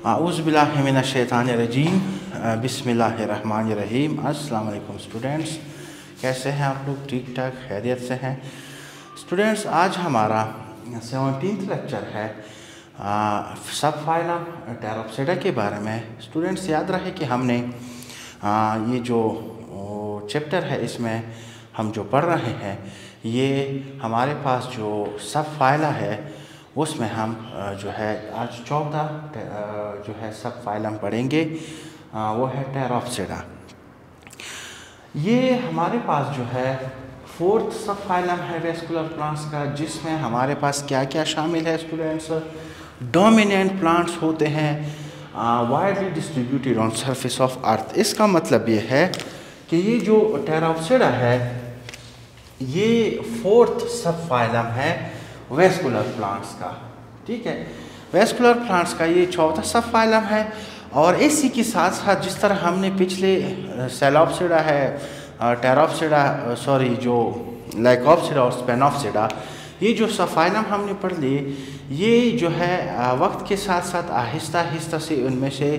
औज़ुबिल्लाहिमिनश्शैतानिर्रजीम बिस्मिल्लाहिर्रहमानिर्रहीम। अस्सलाम वालेकुम स्टूडेंट्स, कैसे हैं आप लोग? ठीक ठाक खैरियत से हैं स्टूडेंट्स? आज हमारा 17th लेक्चर है सब फाइलम टेरोप्सिडा के बारे में। स्टूडेंट्स याद रहे कि हमने ये जो चैप्टर है इसमें हम जो पढ़ रहे हैं ये हमारे पास जो सब फाइला है उसमें हम जो है आज 14 जो है सब फाइलम पढ़ेंगे। वो है टेरोप्सिडा। ये हमारे पास जो है 4th सब फाइलम है वेस्कुलर प्लांट्स का, जिसमें हमारे पास क्या क्या शामिल है स्टूडेंट्स? डोमिनेंट प्लांट्स होते हैं, widely distributed on surface of earth. इसका मतलब ये है कि ये जो टेरोप्सिडा है ये 4th सब फाइलम है वेस्कुलर प्लांट्स का। ठीक है, वेस्कुलर प्लांट्स का ये 4था सब फाइलम है। और इसी के साथ साथ जिस तरह हमने पिछले सेलोप्सिडा है, टेरोप्सिडा जो लाइकोप्सिडा और स्पेनोप्सिडा, ये जो सब फाइलम हमने पढ़ लिए ये जो है वक्त के साथ साथ आहिस्ता आहिस्ता से उनमें से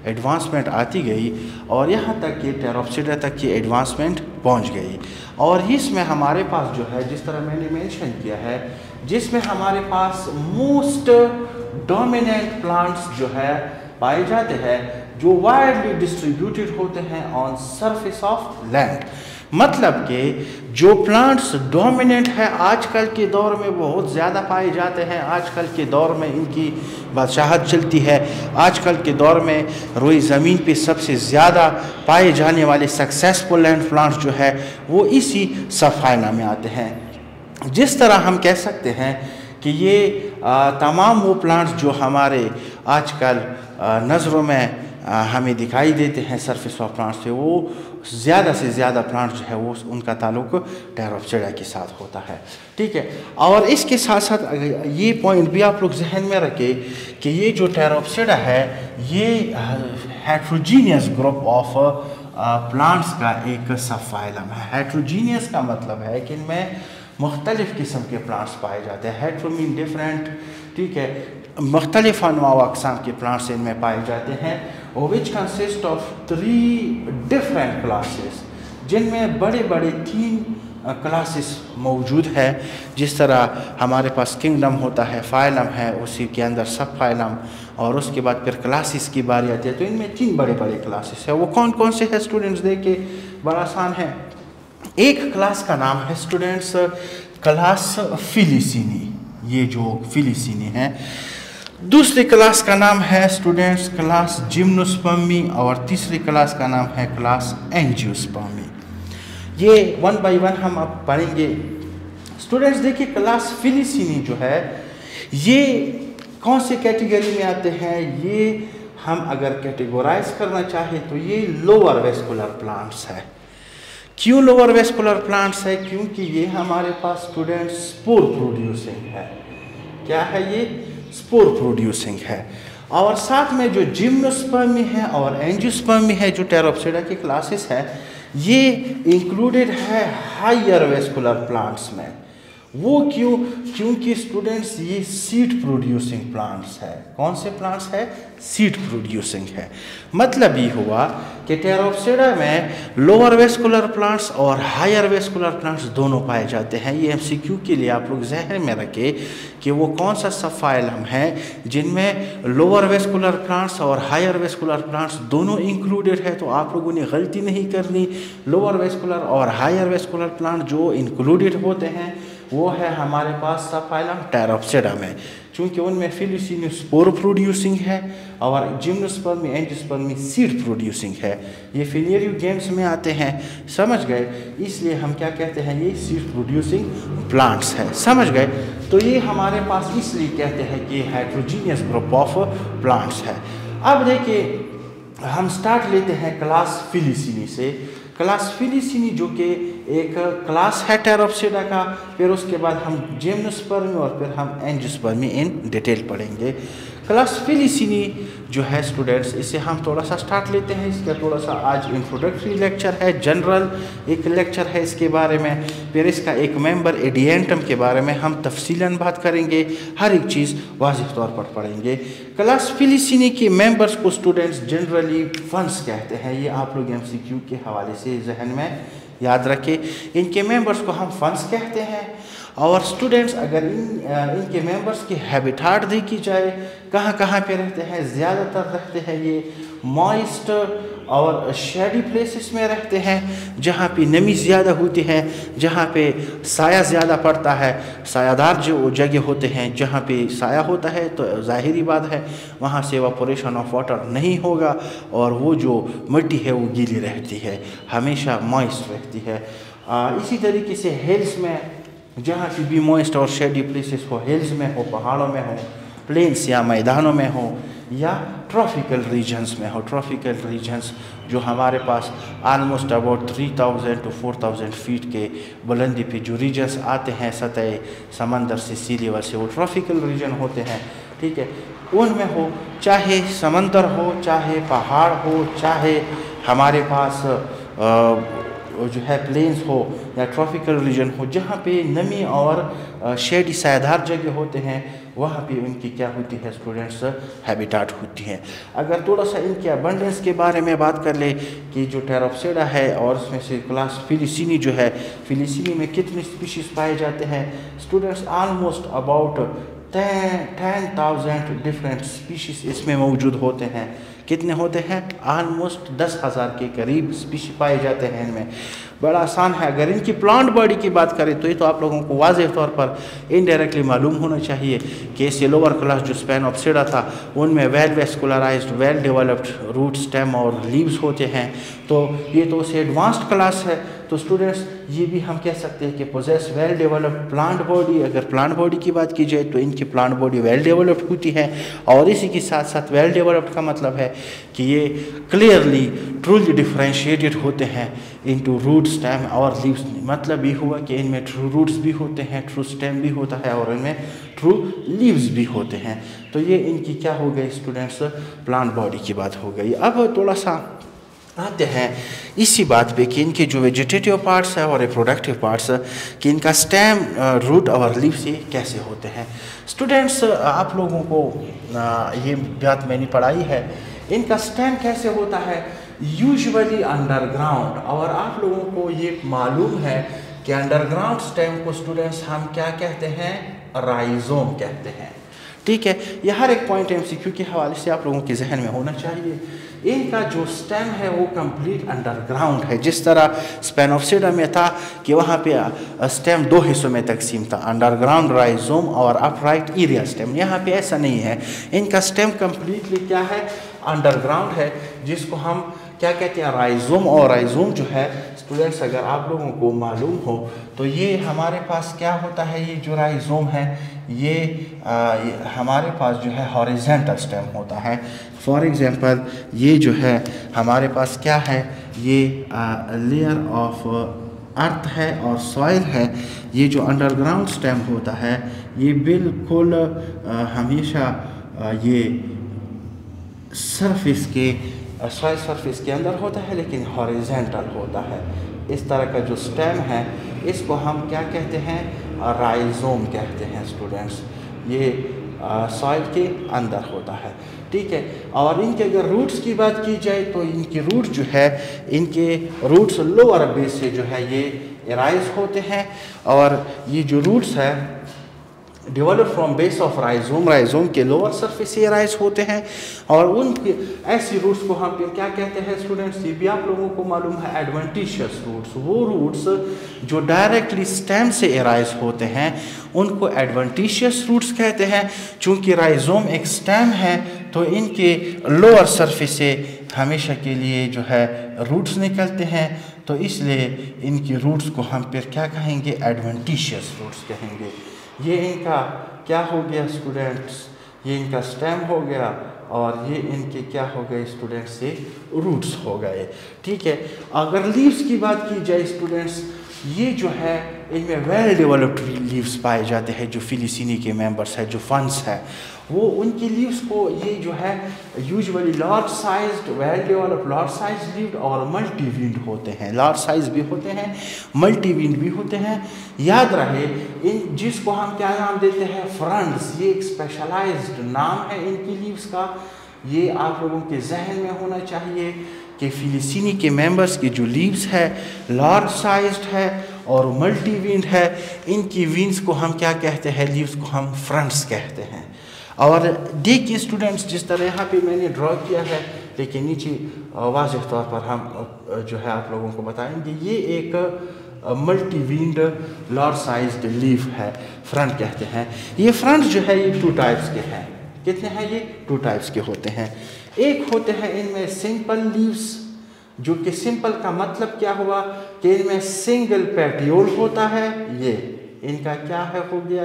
एडवांसमेंट आती गई और यहाँ तक कि टेरोप्सिडा तक की एडवांसमेंट पहुँच गई। और इसमें हमारे पास जो है जिस तरह मैंने मेंशन किया है, जिसमें हमारे पास मोस्ट डोमिनेंट प्लांट्स जो है पाए जाते हैं जो वाइडली डिस्ट्रीब्यूटेड होते हैं ऑन सरफेस ऑफ लैंड। मतलब कि जो प्लांट्स डोमिनेंट है आजकल के दौर में बहुत ज़्यादा पाए जाते हैं, आजकल के दौर में इनकी बादशाहत चलती है। आजकल के दौर में रोई ज़मीन पे सबसे ज़्यादा पाए जाने वाले सक्सेसफुल लैंड प्लांट्स जो है वो इसी सब फाइलम में आते हैं। जिस तरह हम कह सकते हैं कि ये तमाम वो प्लांट्स जो हमारे आजकल नज़रों में हमें दिखाई देते हैं सरफेस ऑफ प्लांट्स पे, वो ज़्यादा से ज़्यादा प्लांट जो है वो उनका ताल्लुक टेरोप्सिडा के साथ होता है। ठीक है, और इसके साथ साथ ये पॉइंट भी आप लोग जहन में रखें कि ये जो टेरोप्सिडा है ये हेट्रोजीनियस ग्रुप ऑफ प्लांट्स का एक सब फाइलम है। हेट्रोजीनियस का मतलब है कि इनमें मुख्तलिफ़ किस्म के प्लांट्स पाए जाते हैं। हेट्रो मीन डिफरेंट, ठीक है, मुख्तलिफ़ अनवा व अक़साम के प्लांट्स इनमें पाए जाते हैं। और which consist of 3 different classes, जिनमें बड़े बड़े 3 क्लासेस मौजूद है। जिस तरह हमारे पास किंगडम होता है, फाइलम है, उसी के अंदर सब फाइलम, और उसके बाद फिर क्लासेस की बारी आती है। तो इनमें 3 बड़े बड़े क्लासेस है। वो कौन कौन से है स्टूडेंट्स? देखे बड़ा आसान है। एक क्लास का नाम है स्टूडेंट्स क्लास फिलिसिनी, ये जो फिलिसिनी है। दूसरी क्लास का नाम है स्टूडेंट्स क्लास जिम्नोस्पर्मी, और तीसरी क्लास का नाम है क्लास एंजियोस्पर्मी। ये 1 बाय 1 हम अब पढ़ेंगे स्टूडेंट्स। देखिए क्लास फिलिसिनी जो है ये कौन से कैटेगरी में आते हैं? ये हम अगर कैटेगराइज करना चाहें तो ये लोअर वेस्कुलर प्लांट्स है। क्यों लोअर वेस्कुलर प्लांट्स है? क्योंकि ये हमारे पास स्टूडेंट्स स्पोर प्रोड्यूसिंग है। क्या है? ये स्पोर प्रोड्यूसिंग है। और साथ में जो जिम्नोस्पर्मी है और एंजियोस्पर्मी है, जो टेरोप्सिडा की क्लासेस है, ये इंक्लूडेड है हायर वेस्कुलर प्लांट्स में। वो क्यों? क्योंकि स्टूडेंट्स ये सीड प्रोड्यूसिंग प्लांट्स है। कौन से प्लांट्स है? सीड प्रोड्यूसिंग है। मतलब ये हुआ कि टेरोप्सिडा में लोअर वेस्कुलर प्लांट्स और हायर वेस्कुलर प्लांट्स दोनों पाए जाते हैं। ये एमसीक्यू के लिए आप लोग जहन में रखें कि वो कौन सा सब फाइलम है जिनमें लोअर वेस्कुलर प्लांट्स और हायर वेस्कुलर प्लांट्स दोनों इंक्लूडेड है। तो आप लोगों ने गलती नहीं करनी। लोअर वेस्कुलर और हायर वेस्कुलर प्लांट जो इंक्लूडेड होते हैं वो है हमारे पास सब फाइलम टेरोप्सिडा में, चूँकि उनमें फिलिसिनी स्पोर प्रोड्यूसिंग है और जिम्नोस्पर्मी एंजियोस्पर्मी सीड प्रोड्यूसिंग है। ये फिनेरियो गेम्स में आते हैं, समझ गए? इसलिए हम क्या कहते हैं? ये सीड प्रोड्यूसिंग प्लांट्स है, समझ गए? तो ये हमारे पास इसलिए कहते हैं कि हेट्रोजीनियस ग्रुप ऑफ प्लांट्स है। अब देखिए हम स्टार्ट लेते हैं क्लास फिलिसिनी से। क्लास फिलिसिनी जो कि एक क्लास है टेरोप्सिडा का, फिर उसके बाद हम जिम्नोस्पर्मी और फिर हम एंजियोस्पर्मी इन डिटेल पढ़ेंगे। क्लास फिलिसिनी जो है स्टूडेंट्स, इसे हम थोड़ा सा स्टार्ट लेते हैं। इसका थोड़ा सा आज इंट्रोडक्टरी लेक्चर है, जनरल एक लेक्चर है इसके बारे में, फिर इसका एक मेंबर एडिएंटम के बारे में हम तफसीलन बात करेंगे, हर एक चीज़ वाज़िह तौर पर पढ़ेंगे। क्लास फिलिसिनी के मेंबर्स को स्टूडेंट्स जनरली फंस कहते हैं, ये आप लोग MCQ के हवाले से जहन में याद रखें। इनके मेंबर्स को हम फंस कहते हैं। और स्टूडेंट्स अगर इनके मेंबर्स की हैबिटाट देखी जाए, कहाँ कहाँ पे रहते हैं, ज़्यादातर रहते हैं ये मॉइस्ट और शेडी प्लेसेस में रहते हैं, जहाँ पे नमी ज़्यादा होती है, जहाँ पे साया ज़्यादा पड़ता है। सायादार जो जगह होते हैं जहाँ पे साया होता है तो ज़ाहिरी बात है वहाँ से इवापोरेशन ऑफ वाटर नहीं होगा और वो जो मिट्टी है वो गीली रहती है, हमेशा मॉइस्ट रहती है। इसी तरीके से हिल्स में, जहाँ की भी मॉइस्ट और शेडी प्लेसेस हो, हिल्स में हो, पहाड़ों में हो, प्लेन्स या मैदानों में हो, या ट्रॉपिकल रीजन्स में हो। ट्रॉपिकल रीजन्स जो हमारे पास आलमोस्ट अबाउट 3000 to 4000 फीट के बुलंदी पे जो रीजन्स आते हैं सतह समंदर से, सी लेवल से, वो ट्रॉपिकल रीजन होते हैं। ठीक है, उनमें हो, चाहे समंदर हो, चाहे पहाड़ हो, चाहे हमारे पास जो है प्लेन्स हो या ट्रॉपिकल रीजन हो, जहाँ पे नमी और शेडी सायादार जगह होते हैं, वहाँ पे उनकी क्या होती है स्टूडेंट्स, हैबिटाट होती है। अगर थोड़ा सा इनके अबंडेंस के बारे में बात कर ले कि जो टेरोप्सिडा है और उसमें से क्लास फिलिसिनी जो है, फिलिसिनी में कितने स्पीशीज़ पाए जाते हैं students, almost about 10,000 different species इसमें मौजूद होते हैं। कितने होते हैं? ऑलमोस्ट 10,000 के करीब स्पीशी पाए जाते हैं इनमें। बड़ा आसान है। अगर इनकी प्लांट बॉडी की बात करें तो ये तो आप लोगों को वाज़ेह तौर पर इनडायरेक्टली मालूम होना चाहिए कि इससे लोअर क्लास जो स्पेनोप्सिडा था उनमें well vascularised, well developed root, stem और लीव्स होते हैं। तो ये तो उससे एडवांस्ड क्लास है। तो स्टूडेंट्स ये भी हम कह सकते हैं कि possess well developed plant body. अगर प्लांट बॉडी की बात की जाए तो इनकी प्लांट बॉडी वेल डेवलप्ड होती है, और इसी के साथ साथ वेल डेवलप्ड का मतलब है कि ये क्लियरली ट्रूली डिफरेंशिएटेड होते हैं इनटू रूट, स्टेम और लीव्स। मतलब ये हुआ कि इनमें ट्रू रूट्स भी होते हैं, ट्रू स्टेम भी होता है और इनमें ट्रू लीव्स भी होते हैं। तो ये इनकी क्या हो गई स्टूडेंट्स, प्लांट बॉडी की बात हो गई। अब थोड़ा सा आते हैं इसी बात पे कि इनके जो वेजिटेटिव पार्ट्स है और रिप्रोडक्टिव पार्ट्स, कि इनका स्टेम, रूट और लीव से कैसे होते हैं। स्टूडेंट्स आप लोगों को ये बात मैंने पढ़ाई है, इनका स्टेम कैसे होता है, यूजुअली अंडरग्राउंड। और आप लोगों को ये मालूम है कि अंडरग्राउंड स्टेम को स्टूडेंट्स हम क्या कहते हैं, राइजोम कहते हैं। ठीक है, यह हर एक पॉइंट MCQ के हवाले से आप लोगों के जहन में होना चाहिए। इनका जो स्टेम है वो कंप्लीट अंडरग्राउंड है। जिस तरह स्पेनोप्सिडा में था कि वहाँ पे स्टेम दो हिस्सों में तकसीम था, अंडरग्राउंड राइजोम और अपराइट एरिया स्टेम। यहाँ पे ऐसा नहीं है, इनका स्टेम कंप्लीटली क्या है, अंडरग्राउंड है, जिसको हम क्या कहते हैं, राइजोम। और राइजोम जो है स्टूडेंट्स अगर आप लोगों को मालूम हो तो ये हमारे पास क्या होता है, ये जो राइजोम है ये हमारे पास जो है हॉरिजेंटल स्टेम होता है। फॉर एग्जांपल ये जो है हमारे पास क्या है, ये लेयर ऑफ अर्थ है और सॉइल है। ये जो अंडरग्राउंड स्टेम होता है ये बिल्कुल हमेशा ये सरफेस के सॉइल सरफेस के अंदर होता है, लेकिन हॉरिजेंटल होता है। इस तरह का जो स्टेम है इसको हम क्या कहते हैं, राइजोम कहते हैं स्टूडेंट्स। ये सॉइल के अंदर होता है। ठीक है, और इनके अगर रूट्स की बात की जाए तो इनके रूट जो है, इनके रूट्स लोअर बेस से जो है ये एराइज होते हैं, और ये जो रूट्स है develop from base of rhizome, rhizome के लोअर सरफेस से एराइज होते हैं। और उन ऐसी रूट्स को हम फिर क्या कहते हैं स्टूडेंट्स, ये भी आप लोगों को मालूम है, एडवेंटिशियस रूट्स। वो रूट्स जो डायरेक्टली स्टेम से एराइज होते हैं उनको एडवेंटिशियस रूट्स कहते हैं। चूँकि राइजोम एक स्टेम है तो इनके लोअर सरफेस से हमेशा के लिए जो है रूट्स निकलते हैं, तो इसलिए इनकी रूट्स को हम फिर क्या कहेंगे, एडवेंटिशियस रूट्स कहेंगे। ये इनका क्या हो गया स्टूडेंट्स, ये इनका स्टेम हो गया, और ये इनके क्या हो गए स्टूडेंट्स, से रूट्स हो गए। ठीक है, अगर लीव्स की बात की जाए स्टूडेंट्स ये जो है इनमें वेल डेवलप्ड लीव्स पाए जाते हैं। जो फिलिसिनी के मेंबर्स हैं, जो फंड्स हैं, वो उनकी लीव्स को ये जो है usually large sized, well developed large size levied और मल्टी वीन्ड होते हैं। लार्ज साइज भी होते हैं, मल्टी वीन्ड भी होते हैं। याद रहे इन जिसको हम क्या नाम देते हैं, फ्रंट्स, ये एक स्पेशलाइज्ड नाम है इनकी लीव्स का। ये आप लोगों के जहन में होना चाहिए कि फिलिसिनी के मेंबर्स की जो लीव्स है लार्ज साइज्ड है और मल्टी वीन्ड है। इनकी वीन्स को हम क्या कहते हैं, लीव्स को हम फ्रंट्स कहते हैं। और देखिए स्टूडेंट्स, जिस तरह यहाँ पे मैंने ड्रॉ किया है, लेकिन नीचे वाज़ेह तौर पर हम जो है आप लोगों को बताएंगे, ये एक मल्टी वीन्ड लार्ज साइज्ड लीफ है, फ्रंट कहते हैं। ये फ्रंट जो है ये 2 टाइप्स के हैं। कितने हैं ये? 2 टाइप्स के होते हैं। एक होते हैं इनमें सिंपल लीव्स, जो कि सिंपल का मतलब क्या हुआ कि इनमें सिंगल पेटियोल होता है। ये इनका क्या है हो गया,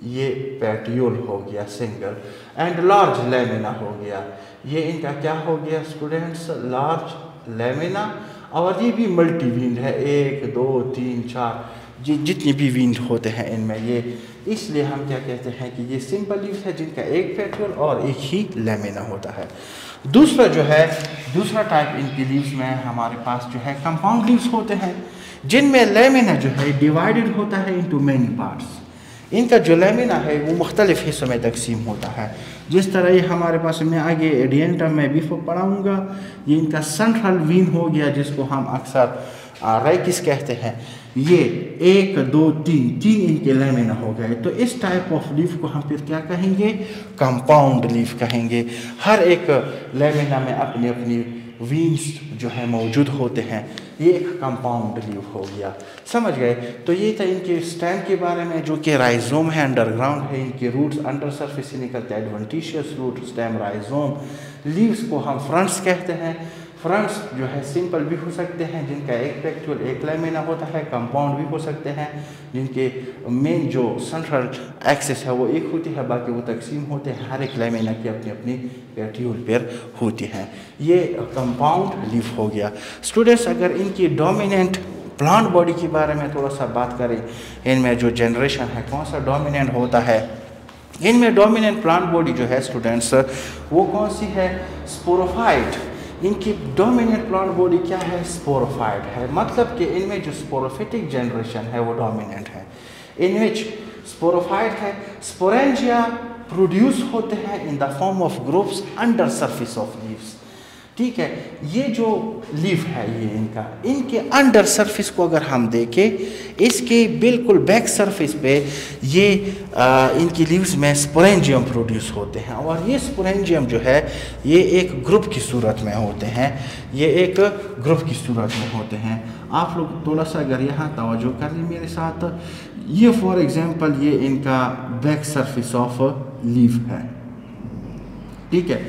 ये पेटियोल हो गया सिंगल, एंड लार्ज लेमिना हो गया। ये इनका क्या हो गया स्टूडेंट्स, लार्ज लेमिना। और ये भी मल्टी वीन्ड है, 1 2 3 4 जितने भी वीन्ड होते हैं इनमें ये। इसलिए हम क्या कहते हैं कि ये सिंपल लीव्स है जिनका एक पेटियोल और एक ही लेमिना होता है। दूसरा जो है, दूसरा टाइप इनकी लीव्स में हमारे पास जो है कंपाउंड लीव्स होते हैं, जिनमें लेमिना जो है डिवाइडेड होता है इनटू मैनी पार्ट्स। इनका जो लेमिना है वो मुख्तलिफ हिस्सों में तकसीम होता है। जिस तरह ये हमारे पास, मैं आगे एडियंटम में भी पढ़ाऊँगा, ये इनका सेंट्रल वीन हो गया जिसको हम अक्सर रेकिस कहते हैं। ये 1 2 3 इनके लेमिना हो गए। तो इस टाइप ऑफ लीफ को हम फिर क्या कहेंगे, कंपाउंड लीफ कहेंगे। हर एक लेमिना में अपनी अपनी वीन्स जो है मौजूद होते हैं। ये एक कंपाउंड लीफ हो गया, समझ गए। तो ये था इनके स्टेम के बारे में, जो कि राइजोम है, अंडरग्राउंड है। इनके रूट्स अंडर सरफेस से निकलते हैं, adventitious root, stem, rhizome. Leaves को हम फ्रंट्स कहते हैं। फ्रंट्स जो है सिंपल भी हो सकते हैं जिनका एक पेटियोल एक लेमिना होता है, कंपाउंड भी हो सकते हैं जिनके मेन जो सेंट्रल एक्सिस है वो एक होती है, बाकी वो तकसीम होते हैं। हर एक लेमिना की अपनी अपनी पेटियोल पेयर होती हैं। ये कंपाउंड लीफ हो गया। स्टूडेंट्स, अगर इनकी डोमिनेंट प्लांट बॉडी के बारे में थोड़ा सा बात करें, इनमें जो जनरेशन है कौन सा डोमिनेंट होता है, इनमें डोमिनेंट प्लांट बॉडी जो है स्टूडेंट्स वो कौन सी है, स्पोरोफाइट। इनकी डोमिनेंट प्लांट बॉडी क्या है, स्पोरोफाइट है। मतलब कि इनमें जो स्पोरोफिटिक जनरेशन है वो डोमिनेंट है। इनमें स्पोरोफाइट है। स्पोरेंजिया प्रोड्यूस होते हैं in the form of groups under surface of leaves. ठीक है, ये जो लीफ है ये इनका, इनके अंडर सरफेस को अगर हम देखें, इसके बिल्कुल बैक सरफेस पे ये इनकी लीव्स में स्पोरेंजियम प्रोड्यूस होते हैं। और ये स्पोरेंजियम जो है ये एक ग्रुप की सूरत में होते हैं। ये एक ग्रुप की सूरत में होते हैं। आप लोग थोड़ा सा अगर यहाँ तवज्जो कर लें मेरे साथ, ये फॉर एग्जांपल ये इनका बैक सरफेस ऑफ लीफ है। ठीक है,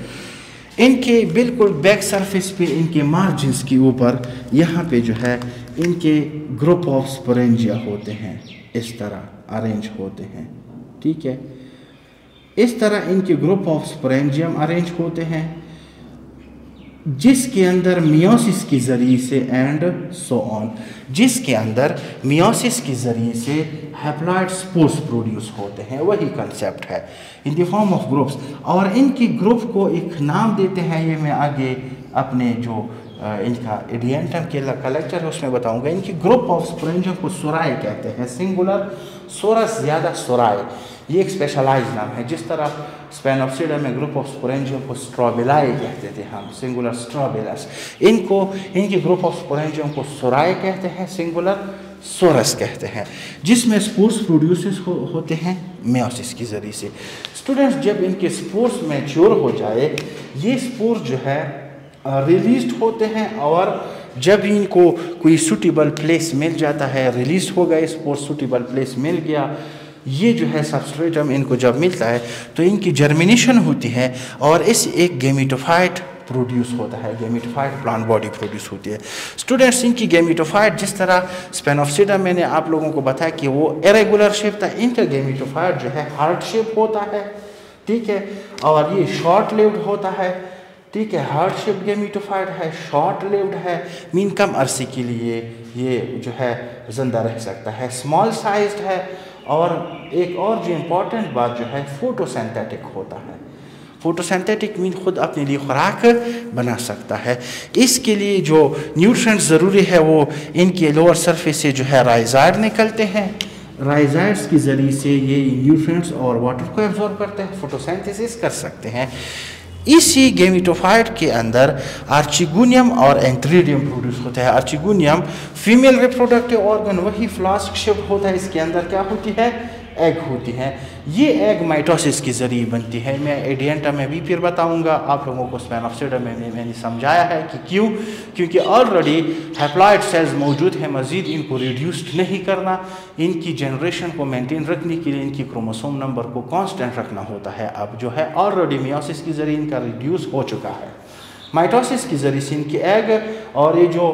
इनके बिल्कुल बैक सरफेस पे, इनके मार्जिन्स के ऊपर यहाँ पे जो है इनके ग्रुप ऑफ स्पोरेंजिया होते हैं, इस तरह अरेंज होते हैं। ठीक है, इस तरह इनके ग्रुप ऑफ स्पोरेंजियम अरेंज होते हैं, जिसके अंदर मियोसिस के ज़रिए से एंड सो ऑन, जिसके अंदर मियोसिस के ज़रिए से हैप्लॉइड स्पोर्स प्रोड्यूस होते हैं। वही कंसेप्ट है in the form of groups. और इनकी ग्रुप को एक नाम देते हैं, ये मैं आगे अपने जो इनका एडियंटम के कलेक्चर है उसमें बताऊंगा। इनकी ग्रुप ऑफ स्पोरेंजियम को सोराय कहते हैं, सिंगुलर सोरस ज़्यादा सोराय। ये एक स्पेशलाइज नाम है। जिस तरह स्पेनोप्सिडा में ग्रुप ऑफ स्पोरेंजियम को स्ट्रोबिलाई कहते थे हम, सिंगुलर स्ट्रोबिलस, इनको इनके ग्रुप ऑफ स्पोरेंजियम को सोराय कहते हैं, सिंगुलर सोरस कहते हैं, जिसमें स्पोर्स प्रोड्यूसेस होते हैं मेयोसिस के ज़रिए से। स्टूडेंट्स, जब इनके स्पोर्स मैच्योर हो जाए, ये स्पोर्स जो है रिलीज होते हैं, और जब इनको कोई सूटेबल प्लेस मिल जाता है, रिलीज हो गए स्पोर्स, सूटेबल प्लेस मिल गया, ये जो है सबस्ट्रेटम इनको जब मिलता है तो इनकी जर्मिनेशन होती है और इस एक गेमिटोफाइट प्रोड्यूस होता है, गेमिटोफाइट प्लांट बॉडी प्रोड्यूस होती है। स्टूडेंट्स, इनकी गेमिटोफाइट जिस तरह स्पेनोप्सिडा मैंने आप लोगों को बताया कि वो इरेगुलर शेप था, इनका गेमिटोफाइट जो है हार्ट शेप होता है। ठीक है, और ये शॉर्ट लिव्ड होता है। ठीक है। हार्ड शेप्ड गेमिटोफाइट है, शॉर्ट लिव्ड है, मीन कम अरसे के लिए ये जो है ज़िंदा रह सकता है, स्मॉल साइज्ड है, और एक और जो इम्पोर्टेंट बात जो है फोटोसिंथेटिक होता है। फोटोसिंथेटिक मीन खुद अपने लिए खुराक बना सकता है। इसके लिए जो न्यूट्रिएंट्स ज़रूरी है वो इनके लोअर सरफेस से जो है राइजाइड निकलते हैं। राइजाइड्स के ज़रिए से ये न्यूट्रिएंट्स और वाटर को एब्जॉर्ब करते हैं, फोटोसिंथेसिस कर सकते हैं। इसी गेमिटोफाइट के अंदर आर्चिगोनियम और एंथ्रीडियम प्रोड्यूस होता है। आर्चिगोनियम फीमेल रिप्रोडक्टिव ऑर्गन, वही फ्लास्क शेप होता है, इसके अंदर क्या होती है, एग होती है। ये एग माइटोसिस के ज़रिए बनती है। मैं एडियंटम में भी फिर बताऊंगा आप लोगों को, स्पैन ऑफ सेडम में मैंने समझाया है कि क्यों, क्योंकि ऑलरेडी हैप्लॉइड सेल्स मौजूद हैं, मज़ीद इनको रिड्यूस्ड नहीं करना, इनकी जनरेशन को मेंटेन रखने के लिए इनकी क्रोमोसोम नंबर को कांस्टेंट रखना होता है। अब जो है ऑलरेडी मियोसिस के ज़रिए इनका रिड्यूस हो चुका है, माइटोसिस के ज़रिए से इनके एग और ये जो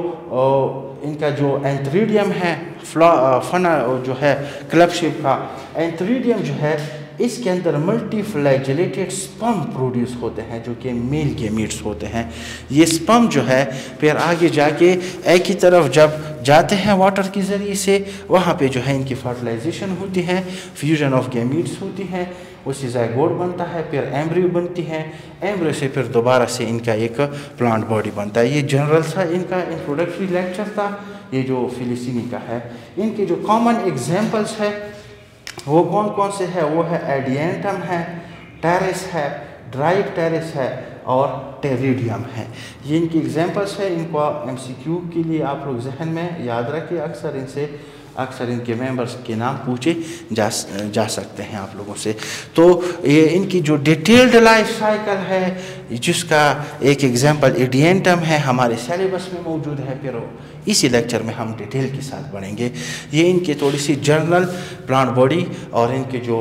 इनका जो एंथ्रीडियम है, फना जो है क्लब शेप का एंथ्रीडियम जो है, इसके अंदर मल्टीफ्लैजेलेटेड स्पर्म प्रोड्यूस होते हैं जो कि मेल गेमीट्स होते हैं। ये स्पर्म जो है फिर आगे जाके एग की तरफ जब जाते हैं वाटर के ज़रिए से, वहाँ पे जो है इनकी फर्टिलाइजेशन होती है, फ्यूजन ऑफ गेमीट्स होती हैं, उससे ज़ाइगोट बनता है, फिर एम्ब्रियो बनती है, एम्ब्रियो से फिर दोबारा से इनका एक प्लांट बॉडी बनता है। ये जनरल सा इनका इंट्रोडक्टरी लेक्चर था, ये जो फिलिसीनी का है। इनके जो कॉमन एग्जांपल्स है वो कौन कौन से है, वो है एडियंटम है, टेरेस है, ड्राइड टेरेस है और टेरिडियम है। ये इनकी एग्जांपल्स है। इनको एमसीक्यू के लिए आप लोग जहन में याद रखिए, अक्सर इनके मेंबर्स के नाम पूछे जा सकते हैं आप लोगों से। तो ये इनकी जो डिटेल्ड लाइफ साइकिल है, जिसका एक एग्जांपल एडियंटम है, हमारे सिलेबस में मौजूद है, फिर इसी लेक्चर में हम डिटेल के साथ पढ़ेंगे। ये इनके थोड़ी सी जर्नल प्लांट बॉडी और इनके जो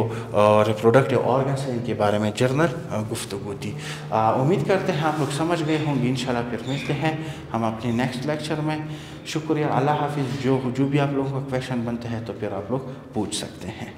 रिप्रोडक्टिव ऑर्गन्स हैं, इनके बारे में जर्नल गुफ्तगू थी। उम्मीद करते हैं आप लोग समझ गए होंगे। इंशाल्लाह फिर मिलते हैं हम अपने नेक्स्ट लेक्चर में। शुक्रिया, अल्लाह हाफिज़। जो भी आप लोगों का क्वेश्चन बनते हैं तो फिर आप लोग पूछ सकते हैं।